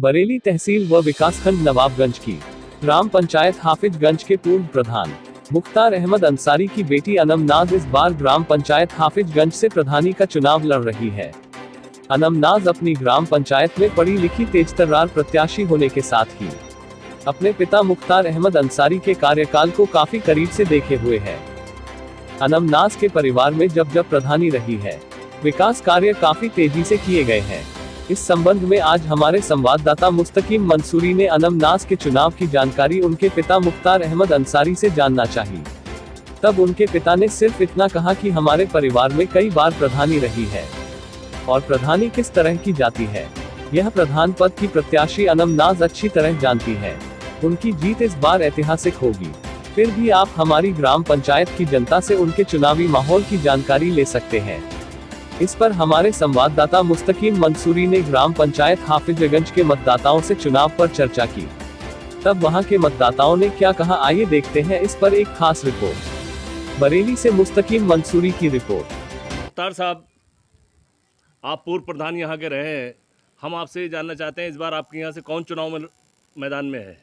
बरेली तहसील व विकासखंड नवाबगंज की ग्राम पंचायत हाफिजगंज के पूर्व प्रधान मुख्तार अहमद अंसारी की बेटी अनम नाज इस बार ग्राम पंचायत हाफिजगंज से प्रधानी का चुनाव लड़ रही है। अनम नाज अपनी ग्राम पंचायत में पढ़ी लिखी तेजतर्रार प्रत्याशी होने के साथ ही अपने पिता मुख्तार अहमद अंसारी के कार्यकाल को काफी करीब से देखे हुए है। अनम नाज के परिवार में जब प्रधानी रही है, विकास कार्य काफी तेजी से किए गए हैं। इस संबंध में आज हमारे संवाददाता मुस्तकीम मंसूरी ने अनम नाज के चुनाव की जानकारी उनके पिता मुख्तार अहमद अंसारी से जानना चाहिए। तब उनके पिता ने सिर्फ इतना कहा कि हमारे परिवार में कई बार प्रधानी रही है और प्रधानी किस तरह की जाती है, यह प्रधान पद की प्रत्याशी अनम नाज अच्छी तरह जानती है। उनकी जीत इस बार ऐतिहासिक होगी। फिर भी आप हमारी ग्राम पंचायत की जनता से उनके चुनावी माहौल की जानकारी ले सकते हैं। इस पर हमारे संवाददाता मुस्तकीम मंसूरी ने ग्राम पंचायत हाफिजगंज के मतदाताओं से चुनाव पर चर्चा की। तब वहां के मतदाताओं ने क्या कहा, आइए देखते हैं इस पर एक खास रिपोर्ट। बरेली से मुस्तकीम मंसूरी की रिपोर्ट। मुख्तार साहब, आप पूर्व प्रधान यहाँ के रहे हैं, हम आपसे ये जानना चाहते हैं इस बार आपके यहाँ से कौन चुनाव में मैदान में है?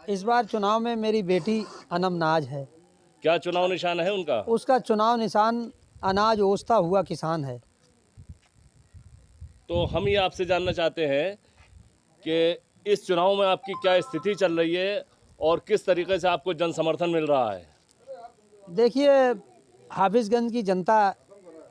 इस बार चुनाव में मेरी बेटी अनम नाज है। क्या चुनाव निशान है उनका? उसका चुनाव निशान अनाज ओसता हुआ किसान है। तो हम ये आपसे जानना चाहते हैं कि इस चुनाव में आपकी क्या स्थिति चल रही है और किस तरीके से आपको जन समर्थन मिल रहा है? देखिए, हाफिजगंज की जनता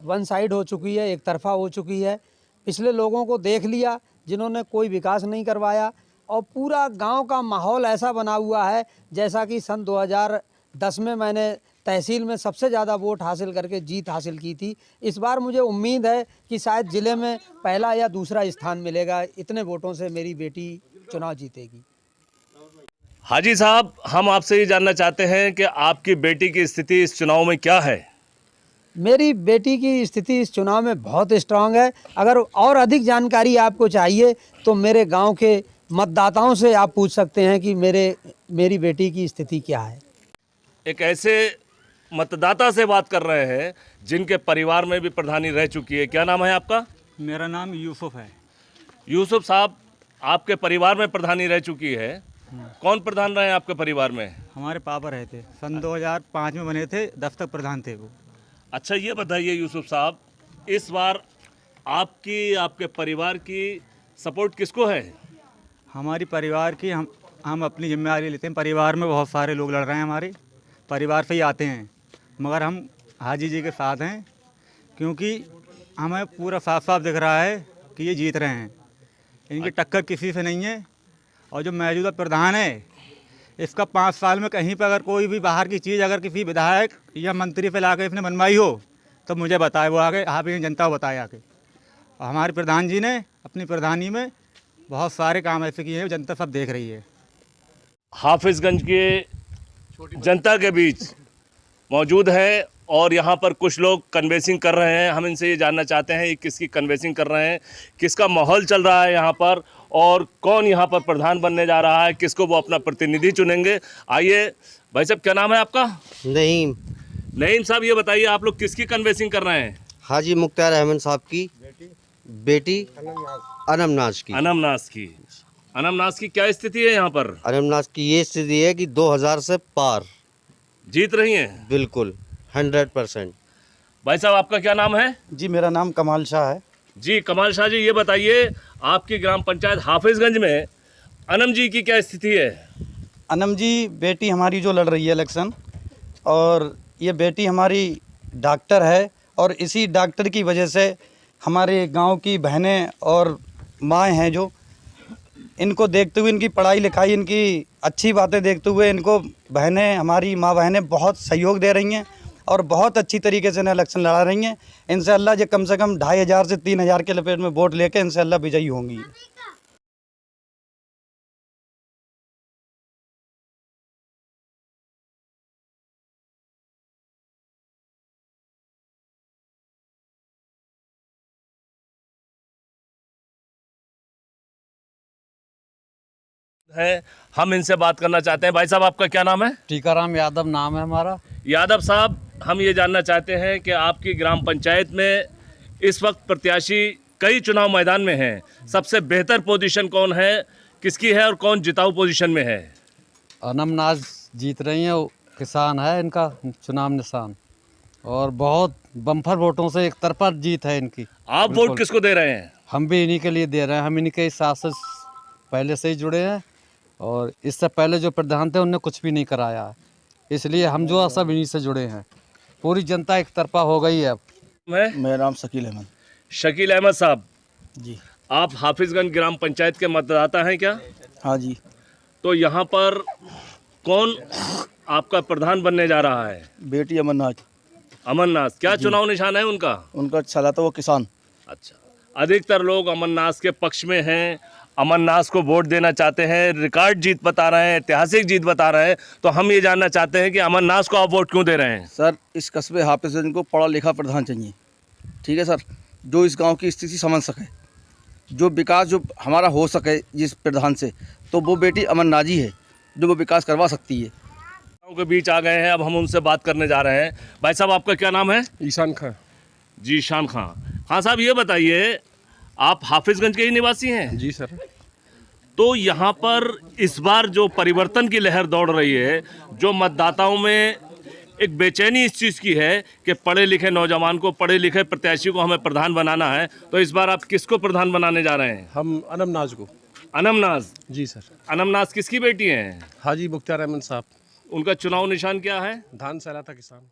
वन साइड हो चुकी है, एक तरफा हो चुकी है। पिछले लोगों को देख लिया जिन्होंने कोई विकास नहीं करवाया और पूरा गांव का माहौल ऐसा बना हुआ है जैसा कि सन 2010 में मैंने तहसील में सबसे ज़्यादा वोट हासिल करके जीत हासिल की थी। इस बार मुझे उम्मीद है कि शायद ज़िले में पहला या दूसरा स्थान मिलेगा। इतने वोटों से मेरी बेटी चुनाव जीतेगी। हाजी साहब, हम आपसे ये जानना चाहते हैं कि आपकी बेटी की स्थिति इस चुनाव में क्या है? मेरी बेटी की स्थिति इस चुनाव में बहुत स्ट्रांग है। अगर और अधिक जानकारी आपको चाहिए तो मेरे गांव के मतदाताओं से आप पूछ सकते हैं कि मेरी बेटी की स्थिति क्या है। एक ऐसे मतदाता से बात कर रहे हैं जिनके परिवार में भी प्रधानी रह चुकी है। क्या नाम है आपका? मेरा नाम यूसुफ है। यूसुफ साहब, आपके परिवार में प्रधानी रह चुकी है। कौन प्रधान रहे हैं आपके परिवार में? हमारे पापा रहे थे, सन 2005 में बने थे, 10 तक प्रधान थे वो। अच्छा, ये बताइए यूसुफ साहब, इस बार आपके परिवार की सपोर्ट किसको है? हमारी परिवार की हम अपनी जिम्मेदारी लेते हैं। परिवार में बहुत सारे लोग लड़ रहे हैं, हमारे परिवार से ही आते हैं, मगर हम हाजी जी के साथ हैं क्योंकि हमें पूरा साफ साफ दिख रहा है कि ये जीत रहे हैं। इनकी टक्कर किसी से नहीं है। और जो मौजूदा प्रधान है, इसका 5 साल में कहीं पर अगर कोई भी बाहर की चीज़ अगर किसी विधायक या मंत्री पे लाकर इसने बनवाई हो तो मुझे बताए, वो आके आप जनता को बताए आके। और हमारे प्रधान जी ने अपनी प्रधानी में बहुत सारे काम ऐसे किए हैं, जनता सब देख रही है। हाफिजगंज के जनता के बीच मौजूद है और यहाँ पर कुछ लोग कन्वेंसिंग कर रहे हैं। हम इनसे ये जानना चाहते हैं ये किसकी कन्वेंसिंग कर रहे हैं, किसका माहौल चल रहा है यहाँ पर और कौन यहाँ पर प्रधान बनने जा रहा है, किसको वो अपना प्रतिनिधि चुनेंगे। आइए भाई साहब, क्या नाम है आपका? नईम साहब, ये बताइए आप लोग किसकी कन्वेंसिंग कर रहे हैं? हाजी मुख्तार अहमद साहब की बेटी अनम नाज की। अनम नाज की क्या स्थिति है यहाँ पर? अनम नाज की ये स्थिति है कि 2000 से पार जीत रही हैं? बिल्कुल 100%। भाई साहब, आपका क्या नाम है? जी, मेरा नाम कमाल शाह है। जी कमाल शाह जी, ये बताइए आपकी ग्राम पंचायत हाफिजगंज में अनम जी की क्या स्थिति है? अनम जी बेटी हमारी जो लड़ रही है इलेक्शन, और ये बेटी हमारी डॉक्टर है और इसी डॉक्टर की वजह से हमारे गांव की बहनें और माएँ हैं जो, इनको देखते हुए, इनकी पढ़ाई लिखाई, इनकी अच्छी बातें देखते हुए इनको बहनें, हमारी माँ बहनें बहुत सहयोग दे रही हैं और बहुत अच्छी तरीके से इलेक्शन लड़ा रही हैं। इंशाअल्लाह ये कम से कम 2500 से 3000 के लपेट में वोट लेके इंशाअल्लाह विजयी होंगी। है, हम इनसे बात करना चाहते हैं। भाई साहब, आपका क्या नाम है? टीकाराम यादव नाम है हमारा। यादव साहब, हम ये जानना चाहते हैं कि आपकी ग्राम पंचायत में इस वक्त प्रत्याशी कई चुनाव मैदान में हैं, सबसे बेहतर पोजीशन कौन है, किसकी है और कौन जिताऊ पोजीशन में है? अनमनाज जीत रही हैं, वो किसान है इनका चुनाव निशान, और बहुत बम्पर वोटों से एक तरफा जीत है इनकी। आप वोट किसको दे रहे हैं? हम भी इन्हीं के लिए दे रहे हैं, हम इन्हीं के साथ से पहले से ही जुड़े हैं, और इससे पहले जो प्रधान थे उनने कुछ भी नहीं कराया है, इसलिए हम जो है सब इन्हीं से जुड़े हैं। पूरी जनता एक तरफा हो गई है अब। मेरा नाम शकील अहमद। शकील अहमद साहब जी। आप हाफिजगंज ग्राम पंचायत के मतदाता हैं क्या? हाँ जी। तो यहाँ पर कौन आपका प्रधान बनने जा रहा है? बेटी अमरनाथ। अमरनाथ, क्या चुनाव निशान है उनका? उनका चला था वो किसान। अच्छा, अधिकतर लोग अमरनाथ के पक्ष में हैं, अमरनाथ को वोट देना चाहते हैं, रिकॉर्ड जीत बता रहे हैं, ऐतिहासिक जीत बता रहे हैं। तो हम ये जानना चाहते हैं कि अमरनाथ को आप वोट क्यों दे रहे हैं? सर, इस कस्बे हाफिजगंज को पढ़ा लिखा प्रधान चाहिए, ठीक है सर, जो इस गांव की स्थिति समझ सके, जो विकास जो हमारा हो सके जिस प्रधान से, तो वो बेटी अमरनाथ है जो वो विकास करवा सकती है। गाँव के बीच आ गए हैं, अब हम उनसे बात करने जा रहे हैं। भाई साहब, आपका क्या नाम है? ईशान खां। जी ईशान खां। हाँ साहब, ये बताइए, आप हाफिजगंज के ही निवासी हैं? जी सर। तो यहाँ पर इस बार जो परिवर्तन की लहर दौड़ रही है, जो मतदाताओं में एक बेचैनी इस चीज़ की है कि पढ़े लिखे नौजवान को, पढ़े लिखे प्रत्याशी को हमें प्रधान बनाना है, तो इस बार आप किसको प्रधान बनाने जा रहे हैं? हम अनमनाज को। अनमनाज? जी सर। अनमनाज किसकी बेटी हैं? हाजी मुख्तार अहमद साहब। उनका चुनाव निशान क्या है? धान सहलाता किसान।